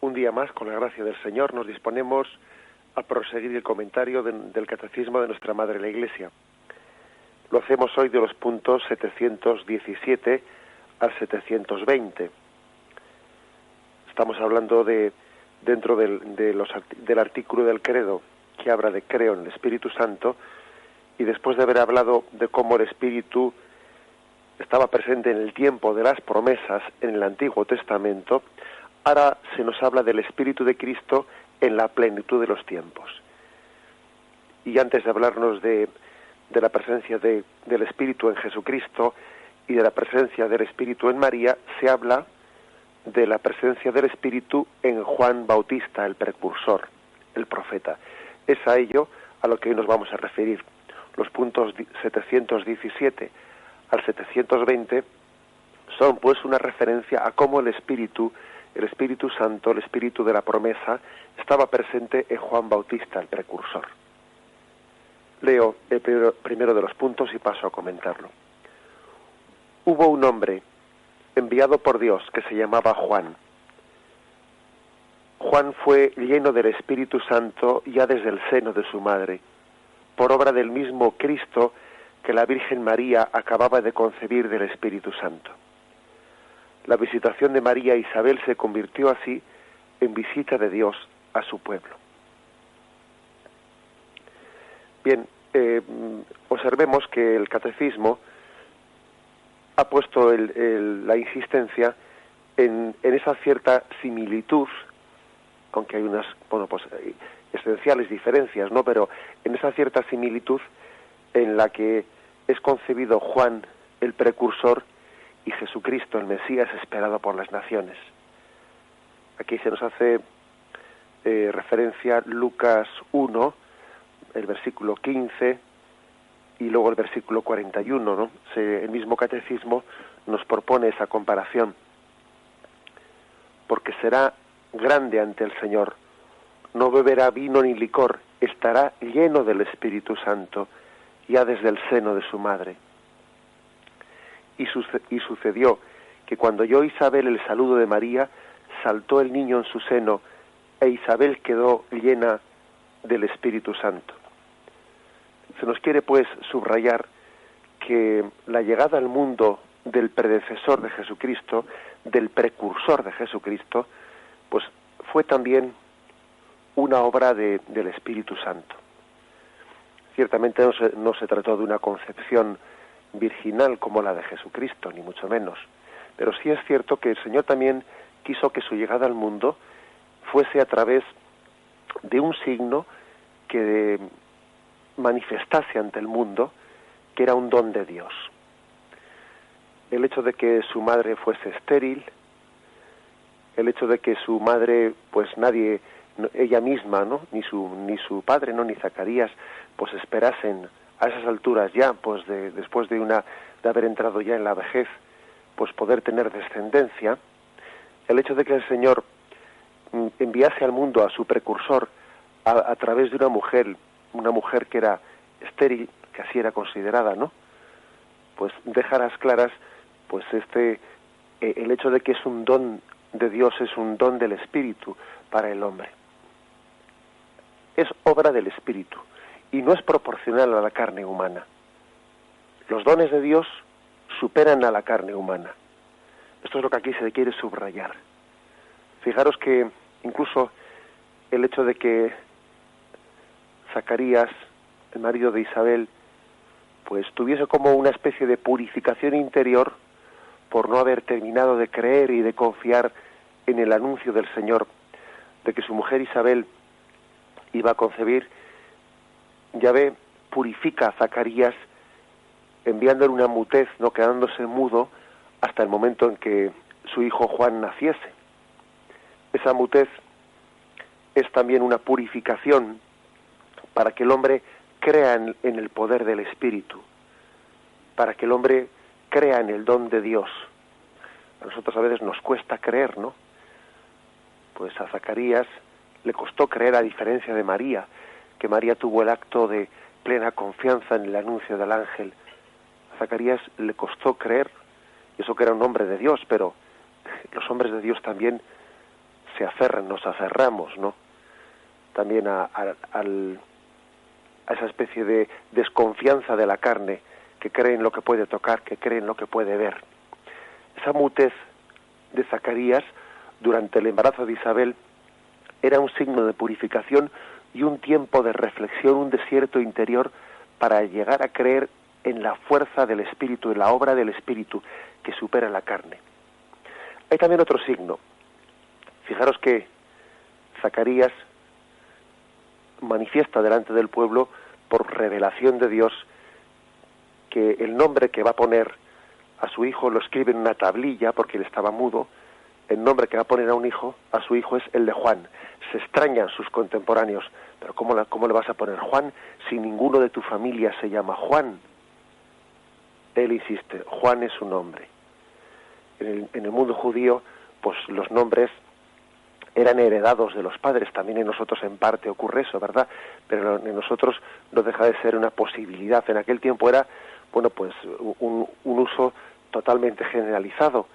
Un día más, con la gracia del Señor, nos disponemos a proseguir el comentario del Catecismo de nuestra Madre la Iglesia. Lo hacemos hoy de los puntos 717 al 720. Estamos hablando dentro del artículo del credo que habla de creo en el Espíritu Santo, y después de haber hablado de cómo el Espíritu estaba presente en el tiempo de las promesas en el Antiguo Testamento, ahora se nos habla del Espíritu de Cristo en la plenitud de los tiempos. Y antes de hablarnos de la presencia del Espíritu en Jesucristo y de la presencia del Espíritu en María, se habla de la presencia del Espíritu en Juan Bautista, el precursor, el profeta. Es a ello a lo que hoy nos vamos a referir. Los puntos 717 al 720 son pues una referencia a cómo el Espíritu Santo, el Espíritu de la promesa, estaba presente en Juan Bautista, el precursor. Leo el primero de los puntos y paso a comentarlo. Hubo un hombre enviado por Dios que se llamaba Juan. Juan fue lleno del Espíritu Santo ya desde el seno de su madre, por obra del mismo Cristo que la Virgen María acababa de concebir del Espíritu Santo. La visitación de María Isabel se convirtió así en visita de Dios a su pueblo. Bien, observemos que el Catecismo ha puesto la insistencia en esa cierta similitud, aunque hay unas esenciales diferencias, ¿no? Pero en esa cierta similitud en la que es concebido Juan el precursor y Jesucristo el Mesías esperado por las naciones. Aquí se nos hace referencia Lucas 1, el versículo 15 y luego el versículo 41, ¿no? El mismo Catecismo nos propone esa comparación. Porque será grande ante el Señor, no beberá vino ni licor, estará lleno del Espíritu Santo, ya desde el seno de su madre. Y sucedió que cuando oyó Isabel el saludo de María, saltó el niño en su seno, e Isabel quedó llena del Espíritu Santo. Se nos quiere pues subrayar que la llegada al mundo del predecesor de Jesucristo, del precursor de Jesucristo, pues fue también una obra del Espíritu Santo. Ciertamente no se trató de una concepción virginal como la de Jesucristo, ni mucho menos, pero sí es cierto que el Señor también quiso que su llegada al mundo fuese a través de un signo que manifestase ante el mundo que era un don de Dios. El hecho de que su madre fuese estéril, el hecho de que su madre, pues nadie, ella misma, ¿no? ni su padre, no, ni Zacarías, pues esperasen a esas alturas ya, pues después de haber entrado ya en la vejez, pues poder tener descendencia. El hecho de que el Señor enviase al mundo a su precursor a través de una mujer que era estéril, que así era considerada, ¿no? Pues deja a las claras, pues el hecho de que es un don de Dios, es un don del Espíritu para el hombre. Es obra del Espíritu y no es proporcional a la carne humana. Los dones de Dios superan a la carne humana. Esto es lo que aquí se quiere subrayar. Fijaros que incluso el hecho de que Zacarías, el marido de Isabel, pues tuviese como una especie de purificación interior por no haber terminado de creer y de confiar en el anuncio del Señor de que su mujer Isabel iba a concebir, Yahvé purifica a Zacarías enviándole una mutez, no quedándose mudo hasta el momento en que su hijo Juan naciese. Esa mutez es también una purificación para que el hombre crea en el poder del Espíritu, para que el hombre crea en el don de Dios. A nosotros a veces nos cuesta creer, ¿no? Pues a Zacarías le costó creer, a diferencia de María, que María tuvo el acto de plena confianza en el anuncio del ángel. A Zacarías le costó creer, eso que era un hombre de Dios, pero los hombres de Dios también se aferran, nos aferramos, ¿no? También a esa especie de desconfianza de la carne, que cree en lo que puede tocar, que cree en lo que puede ver. Esa mutez de Zacarías durante el embarazo de Isabel era un signo de purificación y un tiempo de reflexión, un desierto interior para llegar a creer en la fuerza del Espíritu, en la obra del Espíritu que supera la carne. Hay también otro signo. Fijaros que Zacarías manifiesta delante del pueblo, por revelación de Dios, que el nombre que va a poner a su hijo lo escribe en una tablilla, porque él estaba mudo. El nombre que va a poner a su hijo es el de Juan. Se extrañan sus contemporáneos, pero ¿cómo le vas a poner Juan si ninguno de tu familia se llama Juan? Él insiste, Juan es su nombre. En el mundo judío, pues los nombres eran heredados de los padres. También en nosotros en parte ocurre eso, ¿verdad? Pero en nosotros no deja de ser una posibilidad. En aquel tiempo era, bueno, pues un uso totalmente generalizado.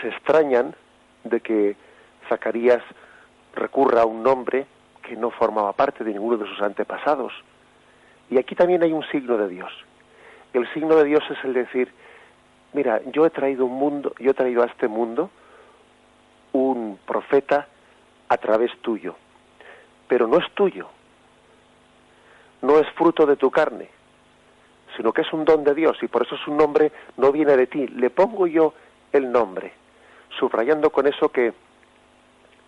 Se extrañan de que Zacarías recurra a un nombre que no formaba parte de ninguno de sus antepasados. Y aquí también hay un signo de Dios. El signo de Dios es el decir, mira, yo he traído a este mundo un profeta a través tuyo, pero no es tuyo, no es fruto de tu carne, sino que es un don de Dios, y por eso su nombre no viene de ti. Le pongo yo el nombre, subrayando con eso que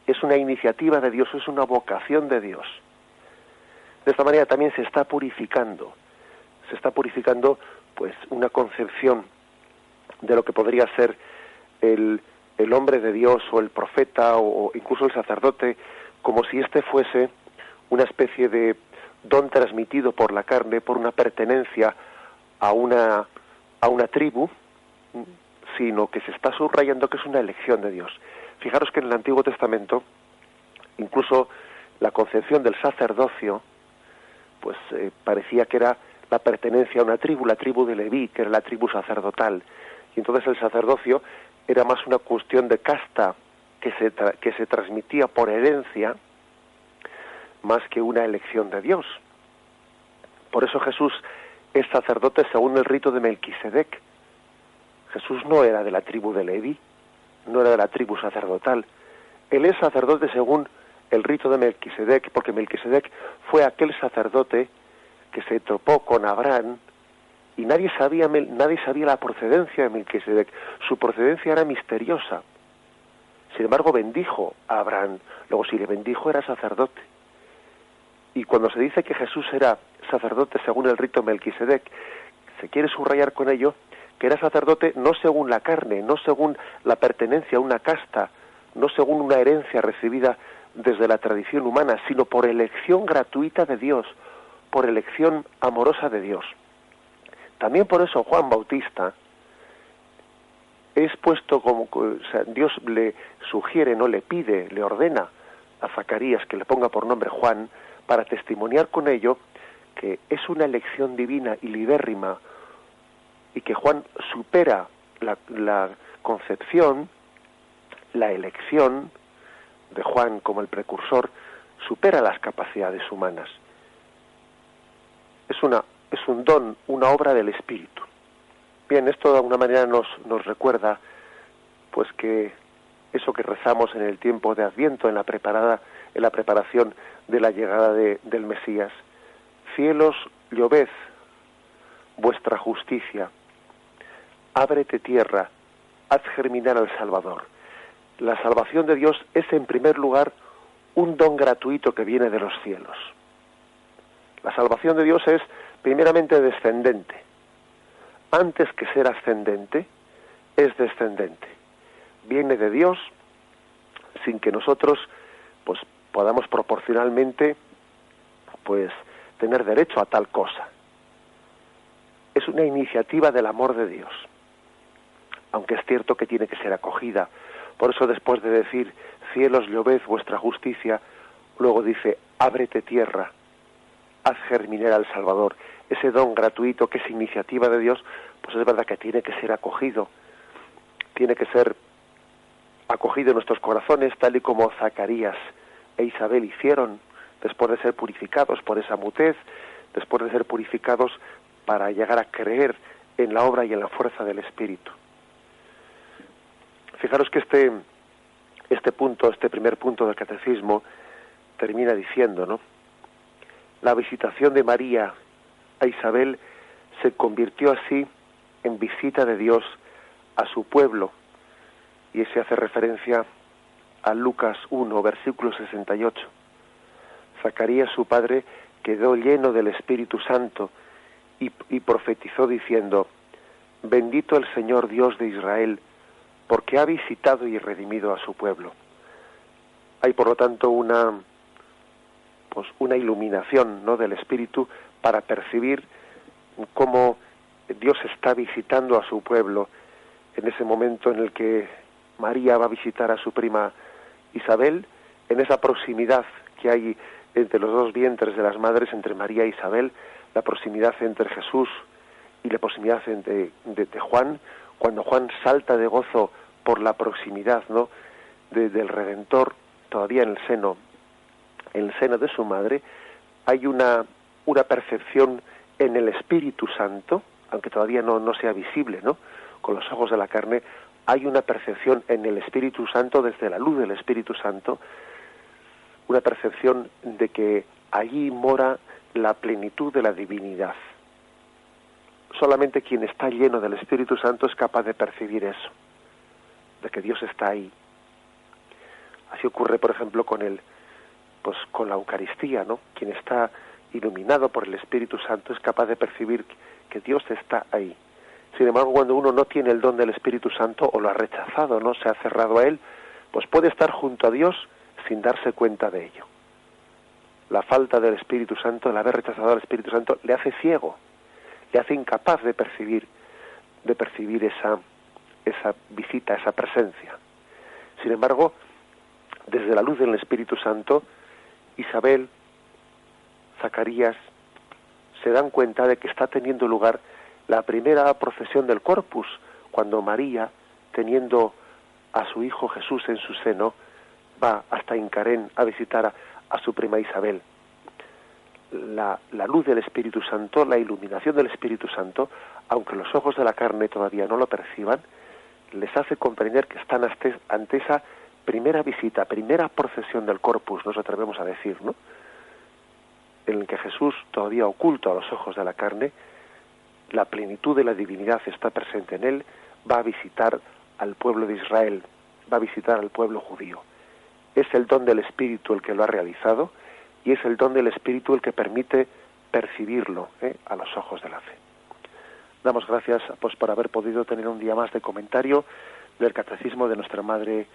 es una iniciativa de Dios, es una vocación de Dios. De esta manera también se está purificando pues una concepción de lo que podría ser el hombre de Dios o el profeta o incluso el sacerdote, como si éste fuese una especie de don transmitido por la carne, por una pertenencia a una tribu, sino que se está subrayando que es una elección de Dios. Fijaros que en el Antiguo Testamento, incluso la concepción del sacerdocio, pues parecía que era la pertenencia a una tribu, la tribu de Leví, que era la tribu sacerdotal. Y entonces el sacerdocio era más una cuestión de casta que se transmitía por herencia, más que una elección de Dios. Por eso Jesús es sacerdote según el rito de Melquisedec. Jesús no era de la tribu de Leví, no era de la tribu sacerdotal. Él es sacerdote según el rito de Melquisedec, porque Melquisedec fue aquel sacerdote que se topó con Abraham y nadie sabía la procedencia de Melquisedec. Su procedencia era misteriosa. Sin embargo, bendijo a Abraham. Luego, si le bendijo, era sacerdote. Y cuando se dice que Jesús era sacerdote según el rito Melquisedec, se quiere subrayar con ello que era sacerdote no según la carne, no según la pertenencia a una casta, no según una herencia recibida desde la tradición humana, sino por elección gratuita de Dios, por elección amorosa de Dios. También por eso Juan Bautista es puesto como, o sea, Dios le sugiere, no le pide, le ordena a Zacarías que le ponga por nombre Juan, para testimoniar con ello que es una elección divina y libérrima, y que Juan supera la concepción, la elección de Juan como el precursor, supera las capacidades humanas. Es un don, una obra del Espíritu. Bien, esto de alguna manera nos recuerda pues que eso que rezamos en el tiempo de Adviento, en la preparación de la llegada del Mesías. Cielos, lloved vuestra justicia, ábrete tierra, haz germinar al Salvador. La salvación de Dios es en primer lugar un don gratuito que viene de los cielos. La salvación de Dios es primeramente descendente. Antes que ser ascendente, es descendente. Viene de Dios sin que nosotros pues podamos proporcionalmente pues tener derecho a tal cosa. Es una iniciativa del amor de Dios, aunque es cierto que tiene que ser acogida. Por eso después de decir cielos, lloved vuestra justicia, luego dice ábrete tierra, haz germinar al Salvador. Ese don gratuito que es iniciativa de Dios, pues es verdad que tiene que ser acogido, tiene que ser acogido en nuestros corazones, tal y como Zacarías e Isabel hicieron después de ser purificados por esa mutez, después de ser purificados para llegar a creer en la obra y en la fuerza del Espíritu. Fijaros que este primer punto del catecismo termina diciendo, ¿no? La visitación de María a Isabel se convirtió así en visita de Dios a su pueblo, y se hace referencia a Lucas 1, versículo 68. Zacarías, su padre, quedó lleno del Espíritu Santo y profetizó diciendo: bendito el Señor Dios de Israel, porque ha visitado y redimido a su pueblo. Hay, por lo tanto, una iluminación, ¿no?, del Espíritu para percibir cómo Dios está visitando a su pueblo en ese momento en el que María va a visitar a su prima Isabel, en esa proximidad que hay entre los dos vientres de las madres, entre María e Isabel, la proximidad entre Jesús y la proximidad de Juan, cuando Juan salta de gozo por la proximidad, ¿no?, del Redentor, todavía en el seno de su madre, hay una percepción en el Espíritu Santo, aunque todavía no sea visible, ¿no?, con los ojos de la carne, hay una percepción en el Espíritu Santo, desde la luz del Espíritu Santo, una percepción de que allí mora la plenitud de la divinidad. Solamente quien está lleno del Espíritu Santo es capaz de percibir eso, de que Dios está ahí. Así ocurre, por ejemplo, con la Eucaristía, ¿no? Quien está iluminado por el Espíritu Santo es capaz de percibir que Dios está ahí. Sin embargo, cuando uno no tiene el don del Espíritu Santo o lo ha rechazado, no se ha cerrado a él, pues puede estar junto a Dios sin darse cuenta de ello. La falta del Espíritu Santo, el haber rechazado al Espíritu Santo, le hace ciego, le hace incapaz de percibir esa visita, esa presencia. Sin embargo, desde la luz del Espíritu Santo, Isabel, Zacarías, se dan cuenta de que está teniendo lugar la primera procesión del Corpus, cuando María, teniendo a su hijo Jesús en su seno, va hasta Incarén a visitar a su prima Isabel. La luz del Espíritu Santo, la iluminación del Espíritu Santo, aunque los ojos de la carne todavía no lo perciban, les hace comprender que están ante esa primera visita, primera procesión del Corpus, nos atrevemos a decir, ¿no?, en el que Jesús, todavía oculto a los ojos de la carne, la plenitud de la divinidad está presente en él, va a visitar al pueblo de Israel, va a visitar al pueblo judío. Es el don del Espíritu el que lo ha realizado, y es el don del Espíritu el que permite percibirlo a los ojos de la fe. Damos gracias pues por haber podido tener un día más de comentario del Catecismo de nuestra Madre,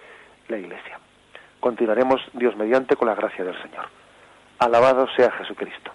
la Iglesia. Continuaremos, Dios mediante, con la gracia del Señor. Alabado sea Jesucristo.